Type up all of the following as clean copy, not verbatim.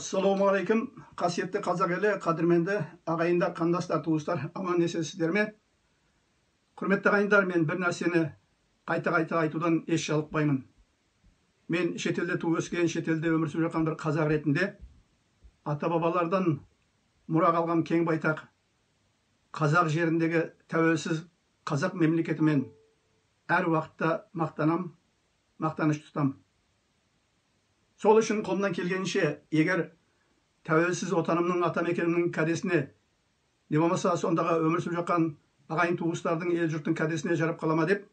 Ассалаумағалейкум, қасиетті қазақ елі, қадірменді ағайындар, қандастар, туыстар, аман есенсіздер ме? Құрметті ағайындар, мен бір нәрсені қайта айтудан еш жалықпаймын. Мен шетелде туып өскен, шетелде өмір сүріп жатқан бір қазақ ретінде, ата-бабалардан мұра қалған кең байтақ қазақ жеріндегі тәуелсіз қазақ мемлекетімен әр уақытта мақтанам, мақтаныш тұтам. Сол үшін қолымнан келгенше, егер тәуелсіз отанымның, атамекенімнің кәдесіне, не болмаса сондағы өмір сүріп жатқан ағайын туыстардың, ел жұрттың кәдесіне жарап қалама деп,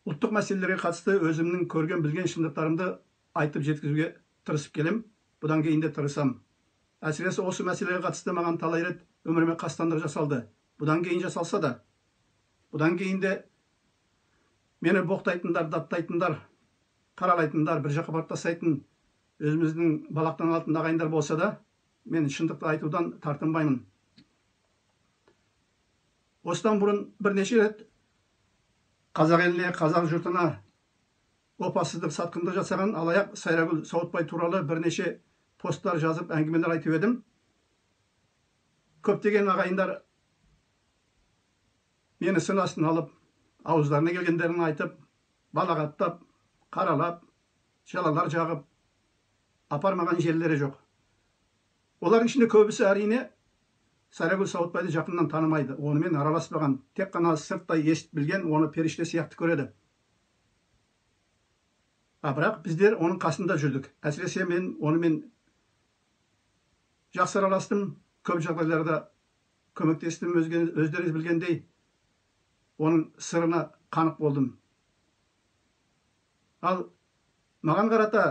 ұлттық мәселелерге қатысты өзімнің көрген білген шындықтарымды айтып жеткізуге тырысып келем, бұдан кейін де тырысам. Әсіресе осы мәселеге қатысты маған талай рет өміріме қастандық жасалды. Бұдан кейін жасалса да, бұдан кейін де мені боқтайтындар, даттайтындар, қаралайтындар, бір жаққа барып тастайтын өзіміздің балақтан алтын ағайындар болса да, мен шындықты айтудан тартынбаймын. Осыдан бұрын бірнеше рет қазақ еліне, қазақ жұртына опасыздық, сатқындық жасаған алаяқ Сайрагүл Сауытбай туралы бірнеше посттар жазып, әңгімелер айтып едім. Көптеген ағайындар мені сын астына алып, ауыздарына келгендерін айтып, балағаттап, қаралап, жалалар жағып, апармаған жерлері жоқ. Олардың ішінде көбісі әрине Сайрагүл Сауытбайды жақыннан танымайды. Онымен араласпаған, тек қана сырттай естіп білген, оны періште сияқты көреді. Бірақ біздер оның қасында жүрдік. Әсіресе мен онымен жақсы араластым, көп жағдайларда көмектестім, өздеріңіз білгендей, оның сырына қанық болдым. Ал маған қарата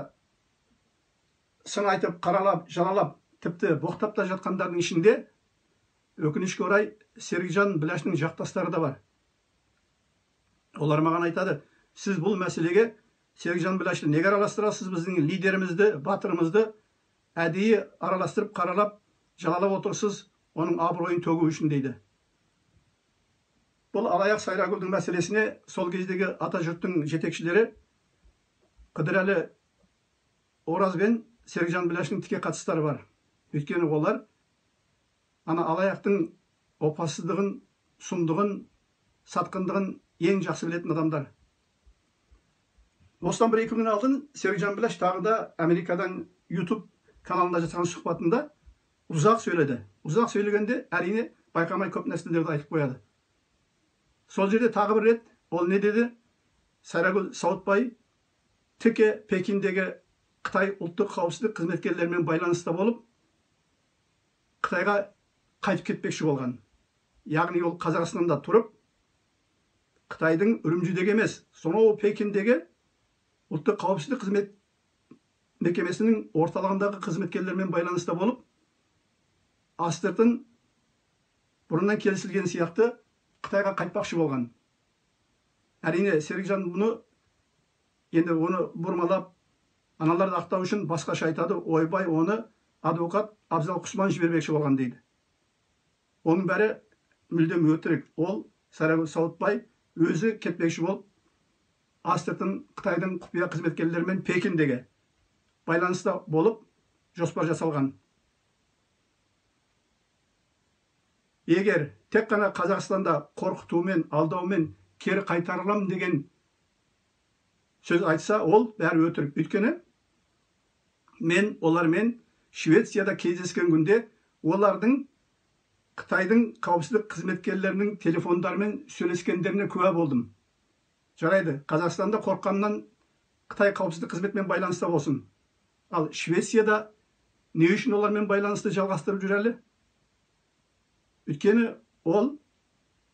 сын айтып, қаралап, жалалап, тіпті боқтап та жатқандардың ішінде өкінішке орай Серікжан Біләштің жақтастары да бар. Олар маған айтады, сіз бұл мәселеге Серікжан Біләшті неге араластырасыз, біздің лидерімізді, батырымызды әдейі араластырып, қаралап, жалалап отырсыз, оның абыройын төгу үшін дейді. Бұл алаяқ Сайрагүлдің мәселесіне сол кездегі ата жұрттың жетекшілері Қыдырәлі Ораз бен Серікжан Біләштің тіке қатыстары бар. Өйткені олар ана алаяқтың опасыздығын, сұмдығын, сатқындығын ең жақсы білетін адамдар. Осыдан бір-екі күн алдын Серікжан Біләш тағы да Америкадан YouTube каналында жатқан сұхбатында ұзақ сөйледі. Ұзақ сөйлегенде әрине байқамай көп нәрселерді айтып қояды. Сол жерде тағы бір рет ол не деді? Сайрагүл Сауытбай тіке Пекиндегі Қытай ұлттық қауіпсіздік қызметкерлерімен байланыста болып, Қытайға қайтып кетпекші болған. Яғни ол Қазақстанда тұрып, Қытайдың Үрімжідегі емес, сонау Пекиндегі ұлттық қауіпсіздік қызмет мекемесінің орталығындағы қызметкерлерімен байланыста болып, астыртын бұрыннан келісілген сияқты Қытайға қайтпақшы болған. Әрине, Серікжан бұны енді оны бұрмалап, аналарды ақтау үшін басқаша айтады, ойбай оны адвокат Абзал Құсман жібермекші болған дейді. Оның бәрі мүлдем өтірік. Ол Сайрагүл Сауытбай өзі кетпекші болып, астыртын Қытайдың құпия қызметкерлерімен Пекиндегі байланыста болып, жоспар жасалған. Егер тек қана Қазақстанда қорқытумен, алдаумен кері қайтарылам деген сөз айтса, ол бәрі өтірік. Өйткені мен олармен Швецияда кездескен күнде олардың Қытайдың қауіпсіздік қызметкерлерінің телефондарымен сөйлескендеріне куә болдым. Жарайды, Қазақстанда қорққаннан Қытай қауіпсіздік қызметімен байланыста болсын. Ал Швецияда не үшін олармен байланысты жалғастырып жүр әлі? Өйткені ол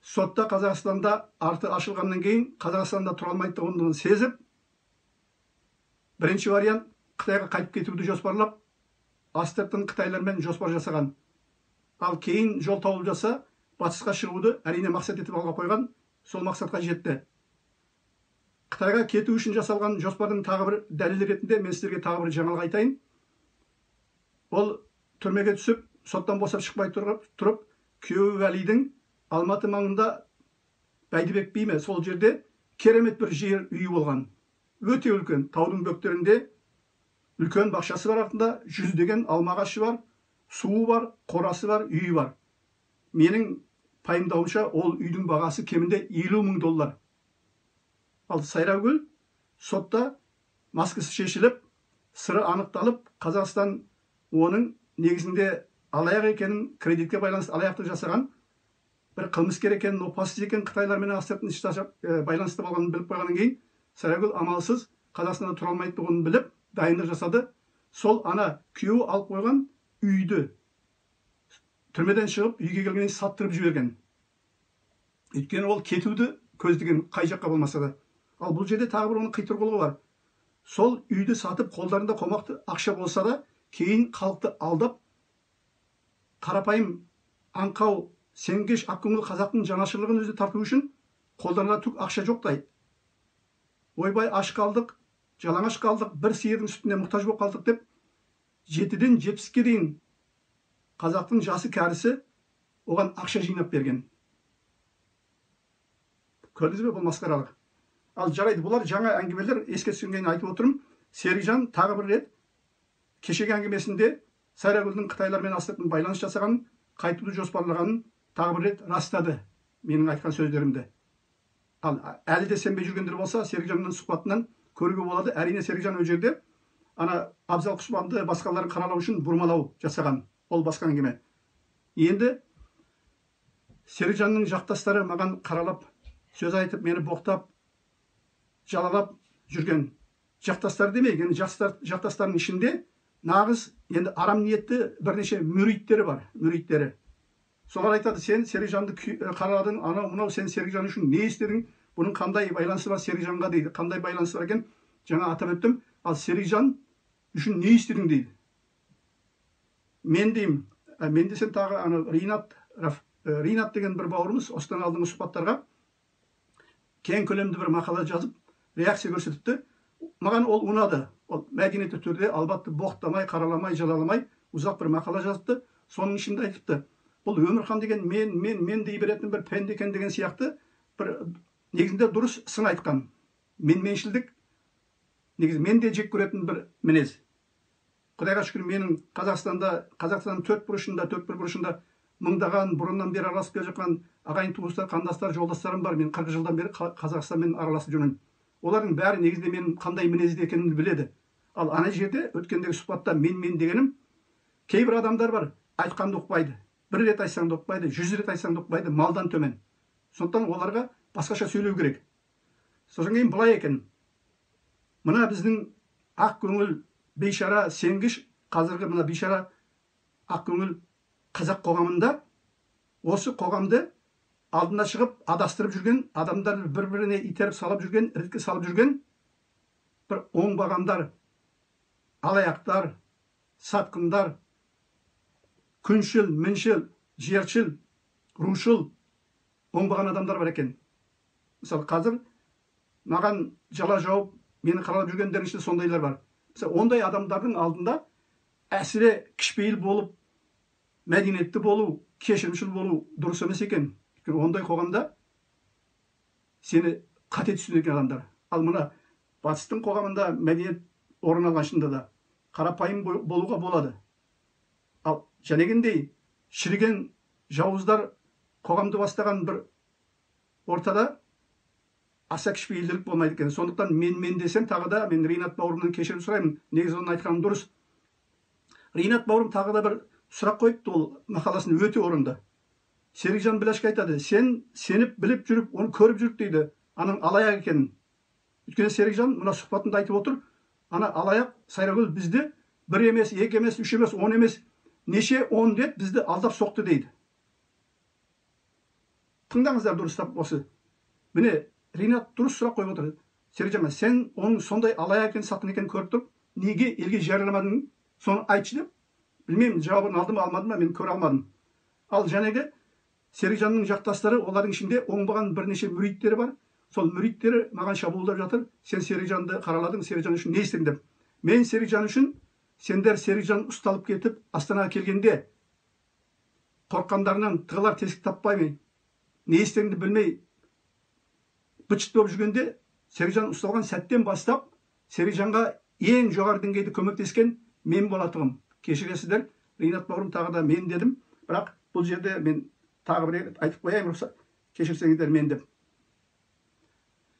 сотта Қазақстанда арты ашылғаннан кейін Қазақстанда тұра алмайтындығын сезіп, бірінші вариант Қытайға қайтып кетуді жоспарлап, астыртын Қытайлармен жоспар жасаған. Ал кейін жол тауып жаса, батысқа шығуды әрине мақсат етіп алға қойған, сол мақсатқа жетті. Қытайға кету үшін жасалған жоспардың тағы бір дәлелі ретінде мен сіздерге тағы бір жаңалық айтайын. Ол түрмеге түсіп, соттан босап шықпай тұрып, күйеуі Вәлидің Алматы маңында Бәйдібек би ме, сол жерде керемет бір жер үйі болған. Өте үлкен, таудың бөктерінде Үлкен бақшасы бар артында, жүздеген алма ағашы бар, суы бар, қорасы бар, үйі бар. Менің пайымдауымша ол үйдің бағасы кемінде $50.000. Ал Сайрагүл сотта маскасы шешіліп, сыры анықталып, Қазақстан оның негізінде алаяқ екенін, кредитке байланысты алаяқтық жасаған, бір қылмыскер екенін, опасыз екенін, Қытайлармен астыртын іс жасап байланысты болғанын біліп қойғаннан кейін, Сайрагүл амалсыз Қазақстанда тұра алмайтындығын біліп, дайындық жасады. Сол ана күйеуі алып қойған үйді түрмеден шығып, үйге келгеннен саттырып жіберген. Өйткені ол кетуді көздеген, қай жаққа болмаса да. Ал бұл жерде тағы бір оның қитұрқылығы бар. Сол үйді сатып, қолдарында қомақты ақша болса да, кейін халықты алдап, қарапайым аңқау, сенгеш, ақкөңіл қазақтың жанашырлығын өзі тарту үшін қолдарында түк ақша жоқтай. Ойбай, аш қалдық, жалаңаш қалдық, бір сиырдың сүтіне мұқтаж болып қалдық деп, 7-ден 70-ке дейін қазақтың жасы кәрісі оған ақша жинап берген. Көрдіңіз бе, бұл масқаралық. Ал жарайды, бұлар жаңа әңгімелер, еске түскеннен айтып отырмын. Серікжан тағы бір рет кешегі әңгімесінде Сайрагүлдің Қытайлармен астыртын байланыс жасағанын, қайтуды жоспарлағанын тағы бір рет растады, менің айтқан сөздерімді. Ал әлі де сенбей жүргендер болса, Серікжанның сұхбатынан көруге болады. Әрине Серікжан ол жерде ана Абзал Құспанды басқаларын қаралау үшін бұрмалау жасаған. Ол басқа әңгіме. Енді Серікжанның жақтастары маған қаралап, сөз айтып, мені боқтап, жалалап жүрген жақтастар демейік. Енді жақтастардың ішінде нағыз енді арам ниетті бірнеше мүриттері бар, мүриттері. Солар айтады, сен Серікжанды қараладың, анау мынау, сен Серікжан үшін не істедің? Бұның қандай байланысы бар Серікжанға дейді. Қандай байланысы бар екен? Жаңа атап өттім. Ал Серікжан үшін не істедің дейді. Мен деймін, мен десем тағы Ринат деген бір бауырымыз осыдан алдыңғы сұхбаттарға кең көлемді бір мақала жазып, реакция көрсетіпті. Маған ол ұнады. Ол мәдениетті түрде албатты боқтамай, қараламай, жалаламай ұзақ бір мақала жазыпты. Соның ішінде айтыпты. Бұл Өмірхан деген мен дей беретін бір пенде екен деген сияқты бір негізінде дұрыс сын айтқан. Меншілдік негізі мен де жек көретін бір мінез. Құдайға шүкір, менің Қазақстанның төрт бұрышында мыңдаған бұрыннан бері араласып келе жатқан ағайын туыстар, қандастар, жолдастарым бар. Мен 40 жылдан бері Қазақстанмен араласып жүрмін. Олардың бәрі негізінде менің қандай мінезді екенімді біледі. Ал ана жерде өткендегі сұхбатта мен дегенім, кейбір адамдар бар, айтқанды ұқпайды. Бір рет айтсаң да ұқпайды, 100 рет айтсаң да ұқпайды, малдан төмен. Сондықтан оларға басқаша сөйлеу керек. Сосын кейін былай екен. Мына біздің ақ көңіл бейшара сенгіш, қазіргі мына бейшара ақ көңіл қазақ қоғамында, осы қоғамды алдына шығып адастырып жүрген, адамдар бір-біріне итеріп салып жүрген, іріткі салып жүрген бір оңбағандар, алаяқтар, сатқындар, күншіл, міншіл, жершіл, рушыл, оңбаған адамдар бар екен. Мысалы, қазір маған жала жауып, мені қаралап жүргендердің ішінде сондайлар бар. Мысалы, ондай адамдардың алдында әсіре кішіпейіл болып, мәдениетті болу, кешірімшіл болу дұрыс емес екен. Ондай қоғамда сені қате түсінетін адамдар. Ал мына батыстың қоғамында мәдениет орын алғаншында да қарапайым болуға болады. Ал жәнегендей шіріген жауыздар қоғамды бастаған бір ортада аса кішіпейілділік болмайды екен. Сондықтан мен десем тағы да мен Ринат бауырымнан кешірім сұраймын. Негізі оның айтқаны дұрыс. Ринат бауырым тағы да бір сұрақ қойыпты, ол мақаласын өте орынды. Серікжан Біләшке айтады, сен сеніп біліп жүріп, оны көріп жүріп дейді, аның алаяқ екенін. Өйткені Серікжан мына сұхбатында айтып отыр, ана алаяқ Сайрагүл бізді бір емес, екі емес, үш емес, 10 емес, неше 10 рет бізді алдап соқты дейді. Тыңдаңыздар дұрыстап осы. Міне, Ринат дұрыс сұрақ қойып отыр. Серікжан, сен оның сондай алаяқ екенін, сатқын екенін көріп тұрып, неге елге жарияламадың? Соны айтшы деп. Білмеймін, жауабын алдым, алмадым ба, мен көре алмадым. Ал жәнегі Серікжанның жақтастары, олардың ішінде оңбаған бірнеше мүриттері бар. Сол мүриттері маған шабуылдап жатыр. Сен Серікжанды қараладың, Серікжан үшін не істедің деп. Мен Серікжан үшін, сендер Серікжан ұсталып кетіп, Астанаға келгенде қорққандарынан тығылар тесік таппаймын, не істеріңді білмей быт-шыт болып жүргенде, Серікжан ұсталған сәттен бастап Серікжанға ең жоғары деңгейде көмектескен мен болатығым. Кешіресіздер, Ринат бауырым тағы да мен дедім, бірақ бұл жерде мен тағы бір айтып қояйын, рұқсат кешірсеңіздер мен деп.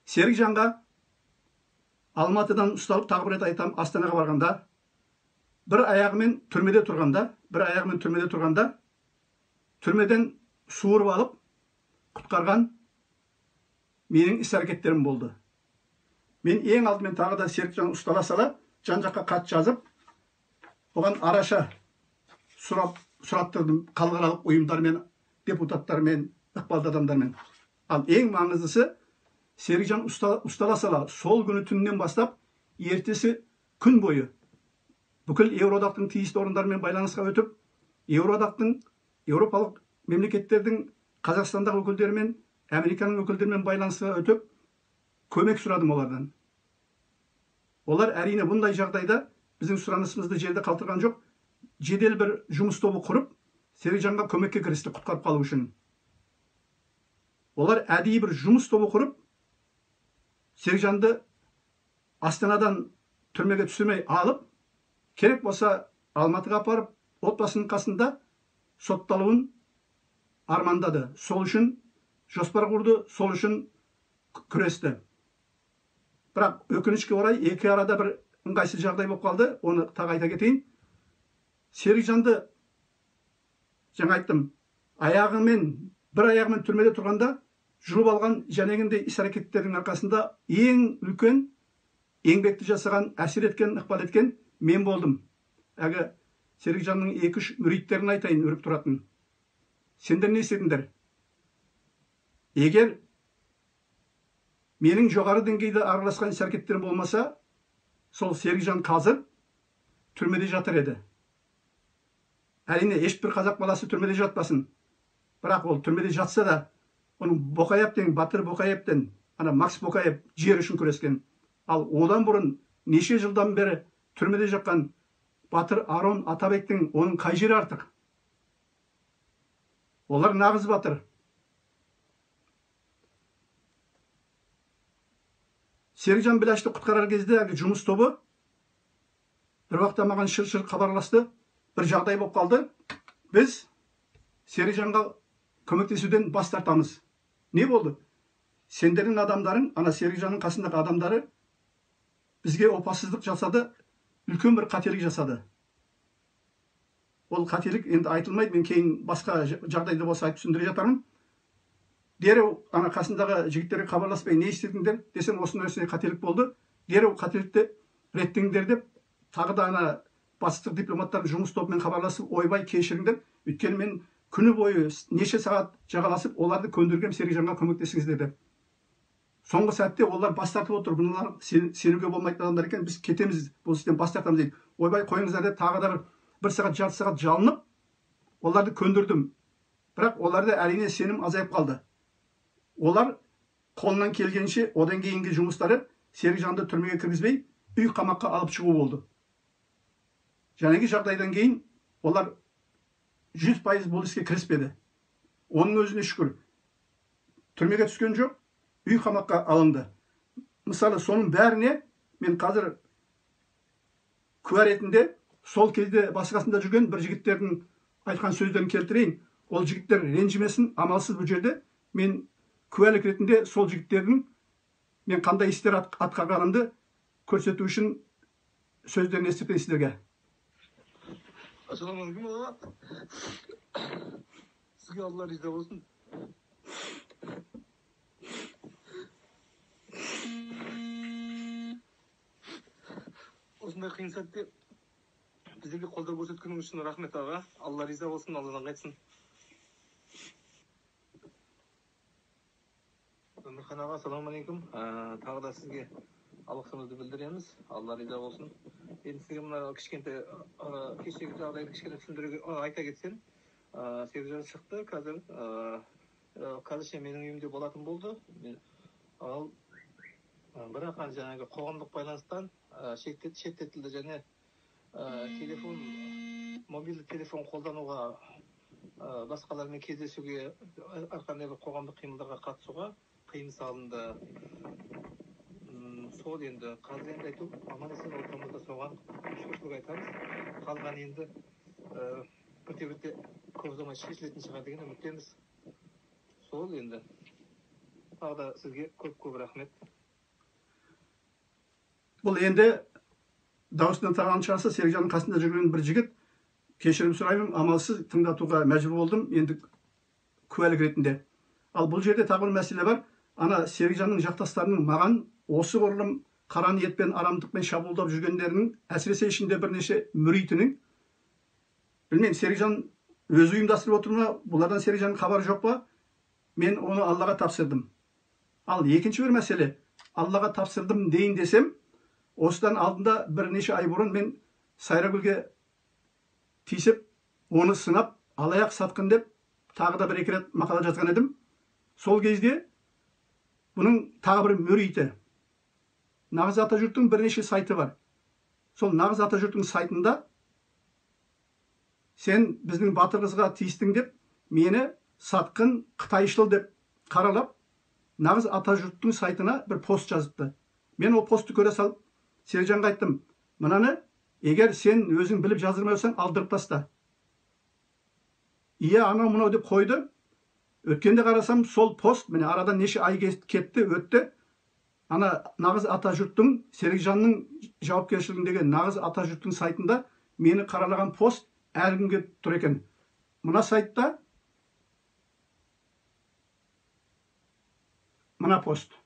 Серікжанға Алматыдан ұсталып, тағы бір рет айтам, Астанаға барғанда, бір аяғымен түрмеде тұрғанда, түрмеден суырып алып, құтқарған менің іс-әрекеттерім болды. Мен ең алдымен тағы да Серікжан ұстала сала, жан-жаққа хат жазып, оған араша сұраттырдым халықаралық ұйымдармен, депутаттармен, ықпалды адамдармен. Ал ең маңыздысы, Серікжан ұстала сала, сол күні түннен бастап, ертесі күн бойы бүкіл Еуроодақтың тиісті орындарымен байланысқа өтіп, Еуроодақтың, еуропалық мемлекеттердің Қазақстандағы өкілдерімен, Американың өкілдерімен байланысқа өтіп, көмек сұрадым олардан. Олар әрине бұндай жағдайда біздің сұранысымызды жерде қалтырған жоқ, жедел бір жұмыс тобы құрып, Серікжанға көмекке кірісті құтқарып қалу үшін. Олар әдейі бір жұмыс тобы құрып, Серікжанды Астанадан түрмеге түсірмей алып, керек болса Алматыға апарып, отбасының қасында сотталуын армандады. Сол үшін жоспар құрды, сол үшін күресті. Бірақ өкінішке орай, екі арада бір ыңғайсыз жағдай болып қалды. Оны тағы айта кетейін. Серікжанды, жаңа айттым, бір аяғымен түрмеде тұрғанда, жұлып алған жәнегіндей іс-әрекеттердің арқасында ең үлкен еңбекті жасаған, әсер еткен, ықпал еткен мен болдым. Әгі Серікжанның 2-3 мүриттерін айтайын, өріп тұратын. Сендер не істедіңдер? Егер менің жоғары деңгейде араласқан іс-әрекеттерім болмаса, сол Серікжан қазір түрмеде жатыр еді. Әрине, ешбір қазақ баласы түрмеде жатпасын. Бірақ ол түрмеде жатса да, оның Боқаевтен, Батыр Боқаевтен, Макс Боқаев жер үшін күрескен. Ал одан бұрын неше жылдан бері түрмеде жатқан Батыр Арон Атабектің оның қай жері артық? Олар нағыз батыр. Серікжан Біләшті құтқарар кезде жұмыс тобы бір уақытта маған шыр-шыр хабарласты. Бір жағдай болып қалды. Біз Серікжанға көмектесуден бас тартамыз. Не болды? Сендердің адамдарың, Серікжанның қасындағы адамдары бізге опасыздық жасады, үлкен бір қателік жасады. Ол қателік енді айтылмайды, мен кейін басқа жағдайда болса айтып түсіндіре жатармын. Дереу қасындағы жігіттерге хабарласпай, не істедіңдер десем, осындай қателік болды. Дереу қателікті реттеңдер деп, тағы да батыстық дипломаттардың жұмыс тобымен хабарласып, ойбай кешіріңдер, өйткені мен күні бойы неше сағат жағаласып, оларды көндіргем, Серікжанға көмектесіңіздер деп. Соңғы сәтте олар бас тартып отыр, бұнылар сенуге болмайтын адамдар екен, біз кетеміз, бұл істен бас тартамыз дейді. Ойбай қойыңыздар деп, тағы да бір сағат, жарты сағат жалынып, оларды көндірдім. Бірақ оларда әрине сенім азайып қалды. Олар қолынан келгенше, одан кейінгі жұмыстары Серікжанды түрмеге кіргізбей, үй қамаққа алып шығу болды. Жәнегі жағдайдан кейін олар 100% бұл іске кіріспеді. Оның өзіне шүкір. Түрмеге түскен жоқ, үй қамаққа алынды. Мысалы, соның бәріне мен қазір куә ретінде сол кезде басқасында жүрген бір жігіттердің айтқан сөздерін келтірейін. Ол жігіттер ренжімесін, амалсыз бұл жерде мен куәлік ретінде сол жігіттердің мен қандай істер атқарғанымды көрсету үшін сөздерін естіртейін сіздерге. Ассалаумағалейкум аға. Сізге Алла риза болсын. Осындай қиын сәтте біздерге қолдау көрсеткеніңіз үшін рахмет аға. Алла риза болсын, Алладан қайтсын. Өмірхан аға, ассалаумағалейкум. Тағы да сізге алғысымызды білдіреміз. Алла риза болсын. Енді сізге мына кішкентай кешегі жағдайды кішкене түсіндіруге айта кетсем, Серікжан шықты қазір. Қазірше менің үйімде болатын болды. Ал бірақ жаңағы қоғамдық байланыстан шеттетілді және мобильді телефон қолдануға, басқалармен кездесуге, әрқандай бір қоғамдық қимылдарға қатысуға тыйым салынды. Сол енді қазір енді айту аман есен ортамызда соған шүкіршілік айтамыз. Қалған енді бірте-бірте көп ұзамай шешілетін шығар деген үміттеміз. Сол енді. Тағы да сізге көп рахмет. Бұл енді даусынан тағанын шығарса, Серікжанның қасында жүрген бір жігіт, кешірім сұраймын, амалсыз тыңдатуға мәжбүр болдым, енді куәлік ретінде. Ал бұл жерде тағы бір мәселе бар. Ана Серікжанның жақтастарының маған осы құрылым қара ниетпен, арамдықпен шабуылдап жүргендерінің, әсіресе ішінде бірнеше мүритінің, білмеймін, Серікжан өзі ұйымдастырып отыр ма, бұлардан Серікжанның хабары жоқ па? Мен оны Аллаға тапсырдым. Ал екінші бір мәселе, Аллаға тапсырдым дейін десем, осыдан алдында бірнеше ай бұрын мен Сайрагүлге тиісіп, оны сынап, алаяқ сатқын деп, тағы да бір-екі рет мақала жазған едім. Сол кезде бұның тағы бір мүриті. Нағыз Атажұрттың бірнеше сайты бар. Сол Нағыз Атажұрттың сайтында сен біздің батыр қызға тиістің деп, мені сатқын қытайшыл деп қаралап, Нағыз Атажұрттың сайтына бір пост жазыпты. Мен ол постты көре салып, Серікжанға айттым, мынаны егер сен өзің біліп жаздырмай olsan алдырып таста. Иә, анау мынау деп қойды. Өткенде қарасам, сол пост, міне арадан неше ай кетті, өтті. Ана Нағыз Атажұрттың, Серікжанның жауапкершілігіндегі Нағыз Атажұрттың сайтында мені қаралаған пост әлі күнге тұр екен. Мына сайтта мына пост.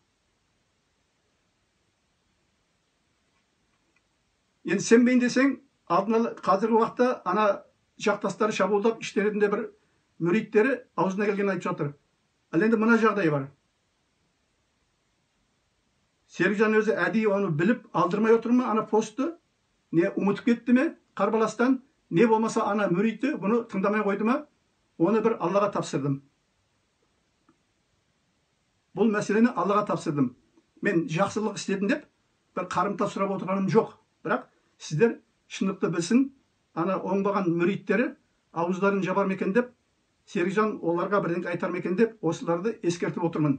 Енді сенбейін десең, алдын қазіргі уақытта ана жақтастары шабуылдап іштерінде бір мүриттері аузына келген айтып жатыр. Ал енді мына жағдай бар. Серікжан өзі әдейі оны біліп алдырмай отыр ма ана постты? Не ұмытып кетті ме қарбаластан? Не болмаса ана мүриті бұны тыңдамай қойды ма? Оны бір Аллаға тапсырдым. Бұл мәселені Аллаға тапсырдым. Мен жақсылық істедім деп бір қарымта сұрап отырғаным жоқ. Бірақ сіздер шындықты білсін, ана оңбаған мүриттері ауыздарын жабар ма екен деп, Серікжан оларға бірдеңе айтар ма екен деп, осыларды ескертіп отырмын.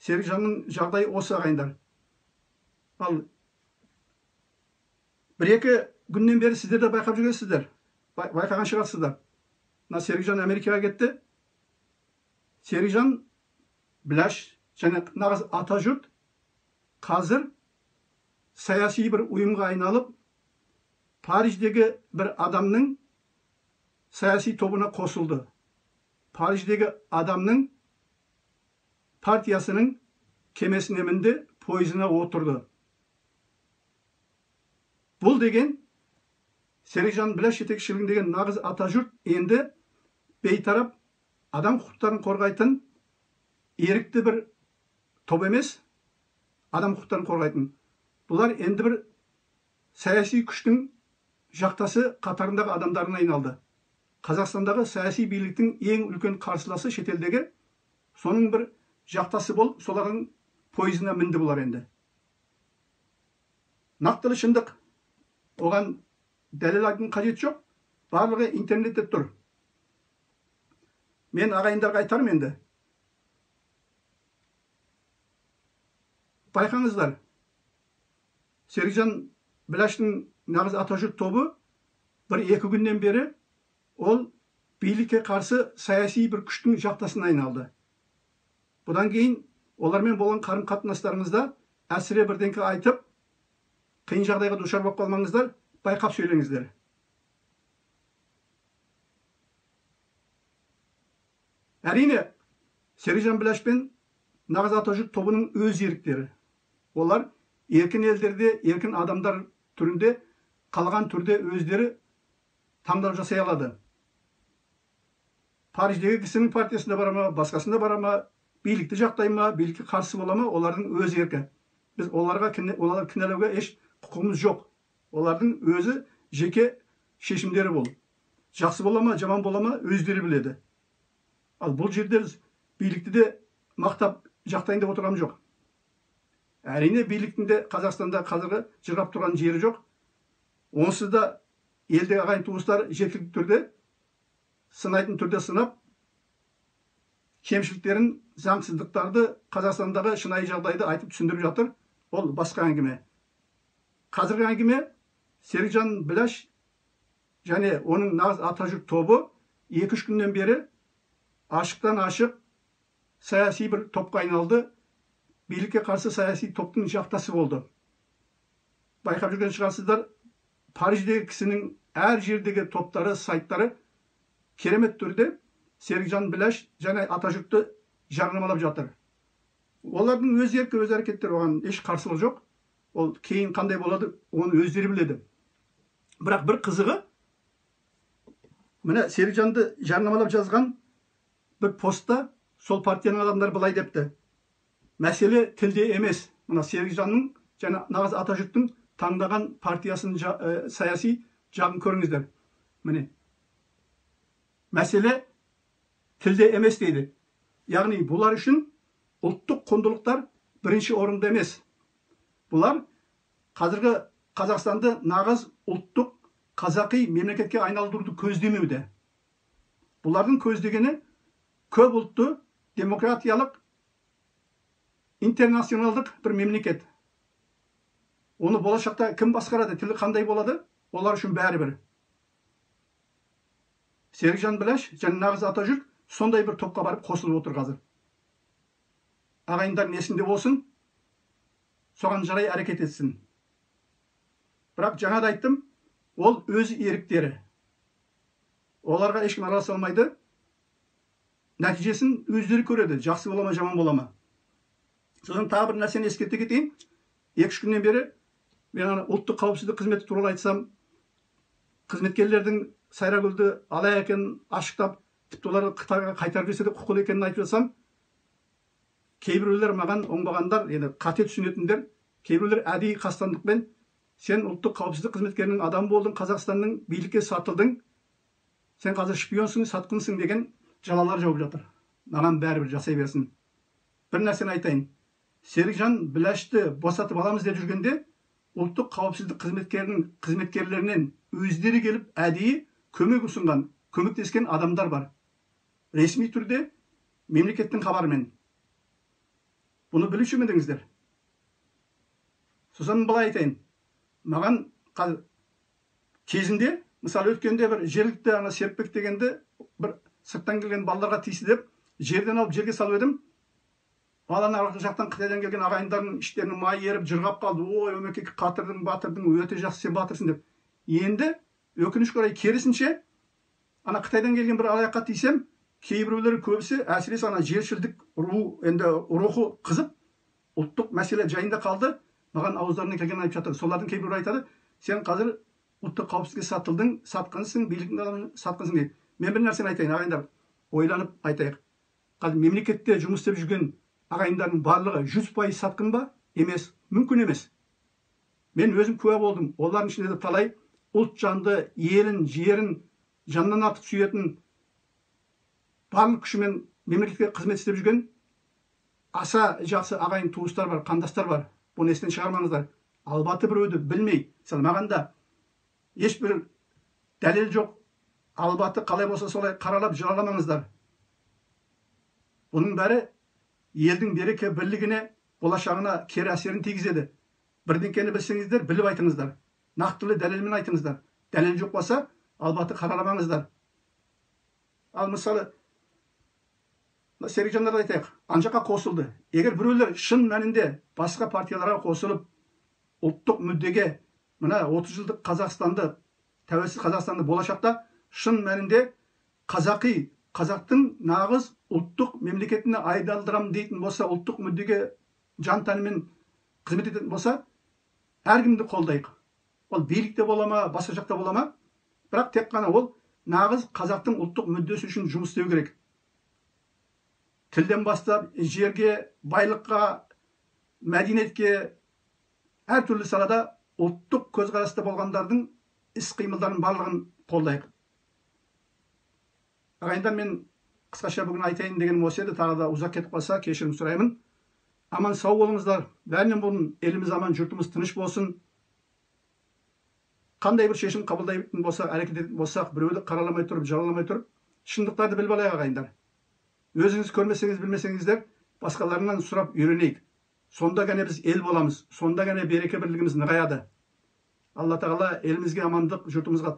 Серікжанның жағдайы осы ағайындар. Ал бір-екі күннен бері сіздер де байқап жүргенсіздер. Байқаған шығарсыздар. Мына Серікжан Америкаға кетті. Серікжан, Біләш және Нағыз Атажұрт қазір саяси бір ұйымға айналып, Париждегі бір адамның саяси тобына қосылды. Париждегі адамның партиясының кемесіне мінді, пойызына отырды. Бұл деген Серікжан Біләш жетекшілігіндегі Нағыз Атажұрт енді бейтарап адам құқықтарын қорғайтын ерікті бір топ емес, адам құқықтарын қорғайтын. Бұлар енді бір саяси күштің жақтасы қатарындағы адамдарына айналды. Қазақстандағы саяси биліктің ең үлкен қарсыласы шетелдегі, соның бір жақтасы болып, солардың пойызына мінді бұлар енді. Нақтылы шындық. Оған дәлел айтудың қажеті жоқ. Барлығы интернетте тұр. Мен ағайындарға айтарым енді. Байқаңыздар. Серікжан Біләштің Нағыз Атажұрт тобы бір-екі күннен бері ол билікке қарсы саяси бір күштің жақтасына айналды. Бұдан кейін олармен болған қарым-қатынастарыңызда әсіре бірдеңке айтып, қиын жағдайға душар болып қалмаңыздар, байқап сөйлеңіздер. Әрине, Серікжан Біләш пен Нағыз Атажұрт тобының өз еріктері. Олар еркін елдерде, еркін адамдар түрінде, қалған түрде өздері таңдау жасай алады. Париждегі кісінің партиясында бара ма, басқасында бара ма, билікті жақтай ма, билікке қарсы бола ма, олардың өз еркі. Біз оларға кінәлауға еш құқығымыз жоқ. Олардың өзі жеке шешімдері бол. Жақсы бола ма, жаман бола ма, өздері біледі. Ал бұл жерде билікті де мақтап жақтайын деп отырғам жоқ. Әрине биліктің де Қазақстанда қазіргі жырғап тұрған жері жоқ. Онсыз да елдегі ағайын туыстар жеткілікті түрде, сынайтын түрде сынап, кемшіліктерін, заңсыздықтарды, Қазақстандағы шынайы жағдайды айтып түсіндіріп жатыр. Ол басқа әңгіме. Қазіргі әңгіме Серікжан Біләш және оның нағыз Атажұрт тобы 2-3 күннен бері ашықтан ашық саяси бір топқа айналды. Билікке қарсы саяси топтың жақтасы болды. Байқап жүрген шығарсыздар, Париждегі кісінің әр жердегі топтары, сайттары керемет түрде Серікжан Біләш және Атажұртты жарнамалап жатыр. Олардың өз еркі, өз әрекеттері, оған еш қарсылық жоқ. Ол кейін қандай болады, оны өздері біледі. Бірақ бір қызығы, міне Серікжанды жарнамалап жазған бір постта сол партияның адамдары былай депті: мәселе тілде емес. Мына Серікжанның және нағыз Атажұрттың таңдаған партиясының саяси жағын көріңіздер. Міне, мәселе тілде емес дейді. Яғни бұлар үшін ұлттық құндылықтар бірінші орында емес. Бұлар қазіргі Қазақстанды нағыз ұлттық қазақи мемлекетке айналдыруды көздемеуде. Бұлардың көздегені көп ұлтты, демократиялық, интернационалдық бір мемлекет. Оны болашақта кім басқарады, тілі қандай болады, олар үшін бәрібір. Серікжан Біләш және нағыз Атажұрт сондай бір топқа барып қосылып отыр қазір. Ағайындар несінде болсын, соған жарай әрекет етсін. Бірақ жаңа да айттым, ол өз еріктері. Оларға ешкім араласа алмайды. Нәтижесін өздері көреді, жақсы бола ма, жаман бола ма. Содан тағы бір нәрсені ескерте кетейін. 2-3 күннен бері мен ұлттық қауіпсіздік қызметі туралы айтсам, қызметкерлердің Сайрагүлді алай екенін ашықтап, тіпті оларды Қытайға қайтарып жіберсе де құқылы екенін айтып жатсам, кейбіреулер маған оңбағандар, енді қате түсінетіндер, кейбіреулер әдейі қастандықпен сен ұлттық қауіпсіздік қызметкерінің адам болдың, Қазақстанның билікке сатылдың, сен қазір шпионсың, сатқынсың деген жалалар жауып жатыр. Маған бәрібір жасай берсін. Бір нәрсені айтайын. Серікжан Біләшті босатып аламыз деп жүргенде, ұлттық қауіпсіздік қызметкерлерінен өздері келіп әдейі көмек ұсынған, көмектескен адамдар бар. Ресми түрде мемлекеттің хабарымен. Бұны білуші медіңіздер. Сосын былай айтайын. Маған кезінде, мысалы өткенде бір жергілікті Серікбек дегенді бір сырттан келген балаларға тиісті деп, жерден алып жерге салып едім. Баланы арғы жақтан Қытайдан келген ағайындардың іштерінің майы еріп жырғап қалды. Ой, өмекек қатырдың, батырдың, өте жақсы, сен батырсың деп. Енді өкінішке орай керісінше, ана Қытайдан келген бір алаяққа тиісем, кейбіреулері көбісі әсіресе ана жершілдік рухы қызып, ұлттық мәселе жайында қалды. Маған ауыздарына келген айтып жатыр. Солардың кейбіреулері айтады, сен қазір ұлттық қауіпсіздікке сатылдың, сатқынсың, биліктің адамы сатқынсың дейді. Мен бір нәрсені айтайын, ағайындар, ойланып айтайық. Қазір мемлекетте жұмыс істеп жүрген ағайындардың барлығы 100% сатқын ба? Емес, мүмкін емес. Мен өзім куә болдым. Олардың ішінде де талай ұлт жанды, елін, жерін жаннан артық сүйетін, барлық күшімен мемлекетке қызмет істеп жүрген аса жақсы ағайын туыстар бар, қандастар бар. Бұны естен шығармаңыздар. Албаты біреуді білмей, мысалы маған да ешбір дәлел жоқ, албаты қалай болса солай қаралап жыраламаңыздар. Бұның бәрі елдің береке бірлігіне, болашағына кері әсерін тигізеді. Бірдеңкені білсеңіздер, біліп айтыңыздар. Нақтылы дәлелмен айтыңыздар. Дәлел жоқ болса, албаты қараламаңыздар. Ал мысалы, Серікжандарды айтайық, анжаққа қосылды. Егер біреулер шын мәнінде басқа партияларға қосылып, ұлттық мүддеге, мына 30 жылдық Қазақстанды, тәуелсіз Қазақстанды болашақта шын мәнінде қазақи, қазақтың нағыз ұлттық мемлекетіне айналдырам дейтін болса, ұлттық мүддеге жан тәнімен қызмет ететін болса, әркімді қолдайық. Ол билікте бола ма, басқа жақта бола ма, бірақ тек қана ол нағыз қазақтың ұлттық мүддесі үшін жұмыс істеу керек. Тілден бастап, жерге, байлыққа, мәдениетке, әртүрлі салада ұлттық көзқараста болғандардың іс-қимылдарын барлығын қолдайық. Ағайындар, мен қысқаша бүгін айтайын дегенім осы еді, тағы да ұзақ кетіп қалса кешірім сұраймын. Аман сау болыңыздар. Бәрінен бұрын еліміз аман, жұртымыз тыныш болсын. Қандай бір шешім қабылдайтын болсақ, әрекет ететін болсақ, біреуді қараламай тұрып, жалаламай тұрып, шындықтарды біліп алайық ағайындар. Өзünüz көрмесеңіз, білмесеңіздер, басқаларынан сұрап үйренейік. Сонда ғана біз ел боламыз. Сонда ғана береке бірлігіміз нығаяды. Алла тағала елімізге амандық, жұртымызға